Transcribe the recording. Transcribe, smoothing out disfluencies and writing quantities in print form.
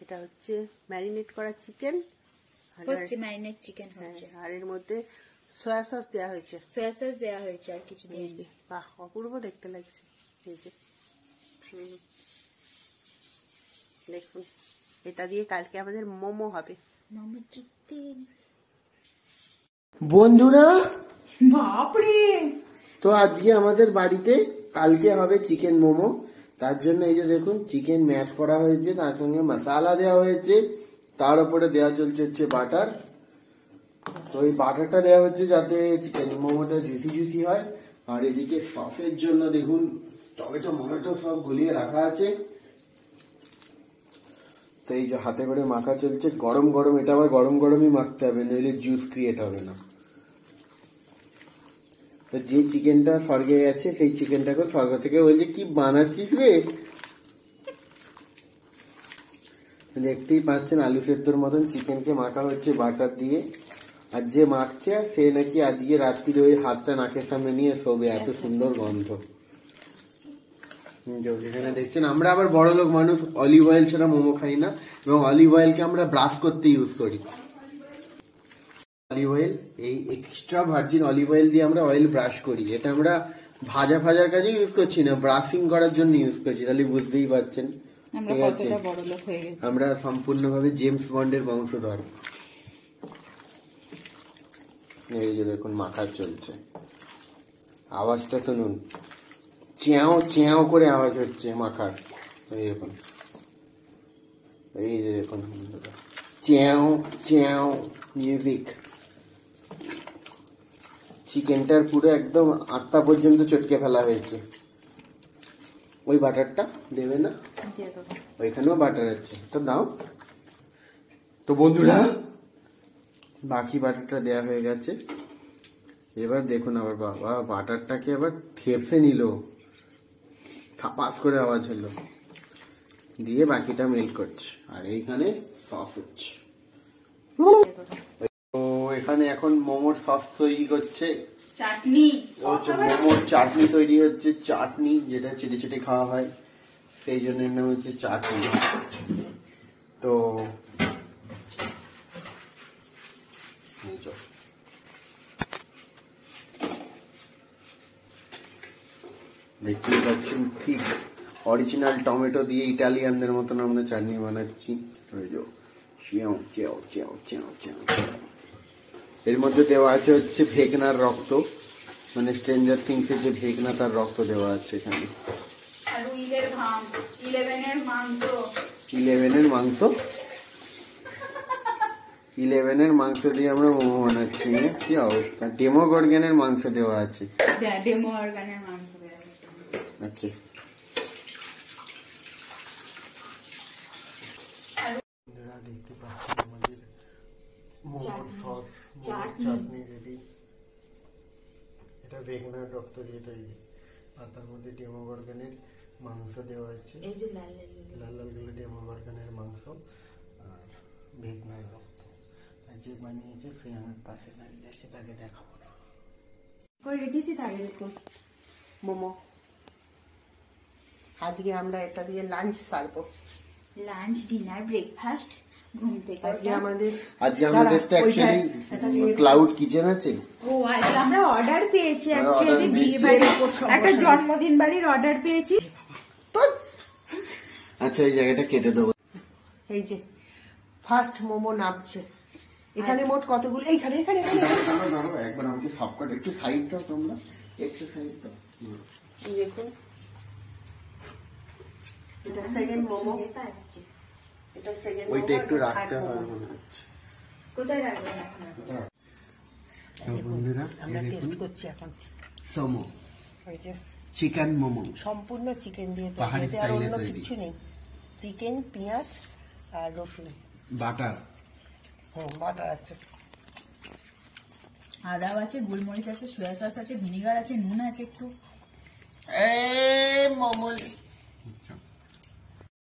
এটা হচ্ছে ম্যারিনেট করা চিকেন, হচ্ছে ম্যারিনেট চিকেন হচ্ছে, আর এর মধ্যে সয়া সস দেওয়া হয়েছে, আর কিছু দিইনি। বাহ, অপূর্ব দেখতে লাগছে। এই যে দেখুন, এটা দিয়ে কালকে আমাদের মোমো হবে। মোমো চিকেন বন্ধুরা, বাপরে, তো আজকে আমাদের বাড়িতে কালকে হবে চিকেন মোমো। তার জন্য এই যে দেখুন চিকেন ম্যাশ করা হয়েছে, তার সঙ্গে মশলা দেওয়া হয়েছে, তার উপরে দেওয়া চলছে হচ্ছে বাটার। তো এই বাটারটা দেওয়া হচ্ছে যাতে চিকেন মোমোটা জুসি জুসি হয়। আর এদিকে সসের জন্য দেখুন টমেটো মমেটো সব গলিয়ে রাখা আছে। তো এই যে হাতে করে মাখা চলছে, গরম গরম, এটা আবার গরম গরমই মাখতে হবে, নইলে জুস ক্রিয়েট হবে না। তো যে চিকেনটা স্বর্গে গেছে সেই চিকেনটাকে স্বর্গ থেকে বলছে কি বানাচ্ছিস রে। দেখতেই পাচ্ছেন আলু সেদ্ধর মতন চিকেনকে মাখা হচ্ছে বাটার দিয়ে। আর যে মাখছে সে নাকি আজকে রাত্রির ওই হাতটা নাকের সামনে নিয়ে শোবে, এত সুন্দর গন্ধ। এখানে দেখছেন আমরা আবার বড় লোক মানুষ, অলিভ অয়েল ছাড়া মোমো খাই না, এবং অলিভ অয়েলকে আমরা ব্রাশ করতে ইউজ করি। অলিভ অয়েল, এই এক্সট্রা ভার্জিন অলিভ অয়েল দিয়ে আমরা অয়েল ব্রাশ করি। এটা আমরা ভাজা ভাজার কাজে ইউজ করছি না, ব্রাশিং করার জন্য ইউজ করছি। তাহলে বুঝতেই পারছেন ঠিক আছে, আমরা সম্পূর্ণভাবে জেমস বন্ডের বংশধর। এই যে দেখুন মাখা চলছে, আওয়াজটা শুনুন, চ্যাও চ্যাও করে আওয়াজ হচ্ছে মাখার। এই দেখুন, এই যে দেখুন চ্যাও চ্যাও মিউজিক। চিকেনটার পুরো একদম আত্মা পর্যন্ত চটকে ফেলা হয়েছে। ওই বাটারটা দেবে না, ওইখানেও বাটার আছে, তো দাও। তো বন্ধুরা, বাকি বাটারটা দেয়া হয়ে গেছে। এবার দেখুন আবার বাবা বাটারটাকে আবার থেপসে নিল, থাপাস করে আওয়াজ হলো, দিয়ে বাকিটা মেল্ট করছে। আর এইখানে সস হচ্ছে, তো এখানে এখন মোমোর সস তৈরি করছে, চাটনি মোমোর চাটনি তৈরি হচ্ছে। চাটনি যেটা চেটে চেটে খাওয়া হয়, সেই জন্য এর নাম হচ্ছে চাটনি। তো দেখতেই পাচ্ছেন ঠিক অরিজিনাল টমেটো দিয়ে ইটালিয়ানদের মতন আমরা চাটনি বানাচ্ছি। এর মধ্যে দেওয়া আছে হচ্ছে ভেগনার রক্ত, মানে স্ট্রেঞ্জার থিংস এর যে ভেগনা তার রক্ত দেওয়া আছে এখানে। 11-এর মাংস দিয়ে আমরা মোমো বানাচ্ছি। কি অবস্থা, ডেমোগর্গনের মাংস দেওয়া আছে। ওকে, দেখতে পাচ্ছেন আমাদের মোমোর সস চাটনি রেডি। এটা ভেগনার রক্ত দিয়ে তৈরি, আর তার মধ্যে ডেমোগর্গনের মাংস দেওয়া হচ্ছে, লাল লাল গুলো ডেমোগর্গনের মাংস আর ভেগনার রক্ত। আর যে বানিয়েছে সে আমার পাশে দাঁড়িয়ে আছে, তাকে দেখাবো না। মোমো আজকে আমরা এটা দিয়ে লাঞ্চ সারবো, লাঞ্চ ডিনার ব্রেকফাস্ট ঘুম থেকে। আজকে আমাদের তো অ্যাকচুয়ালি ক্লাউড কিচেন আছে। ও আজকে আমরা অর্ডার পেয়েছি, অ্যাকচুয়ালি বিয়ে বাড়ির একটা জন্মদিন বাড়ির অর্ডার পেয়েছি। আচ্ছা এই জায়গাটা কেটে দেবো। এই যে ফার্স্ট মোমো নামছে এখানে। মোট কতগুলো? এইখানে এখানে একবার আমাকে সবকট একটু সাইড দাও, তোমরা একটু সাইড দাও। দেখুন এটা সেকেন্ড মোমো, এটা সেকেন্ড মোমো। ওইটা একটু রাখতে হবে মনে হচ্ছে। কোথায় রাখবেন আপনারা? বন্ধুরা আমরা টেস্ট করছি এখন মোমো, এই যে চিকেন মোমো, সম্পূর্ণ চিকেন দিয়ে তৈরি, আর অন্য কিছু নেই। চিকেন, পেঁয়াজ আর রসুন, বাটার, বাটার আছে, আদা আছে, গোলমরিচ আছে, সয়া সস আছে, ভিনেগার আছে, নুন আছে একটু। মোমো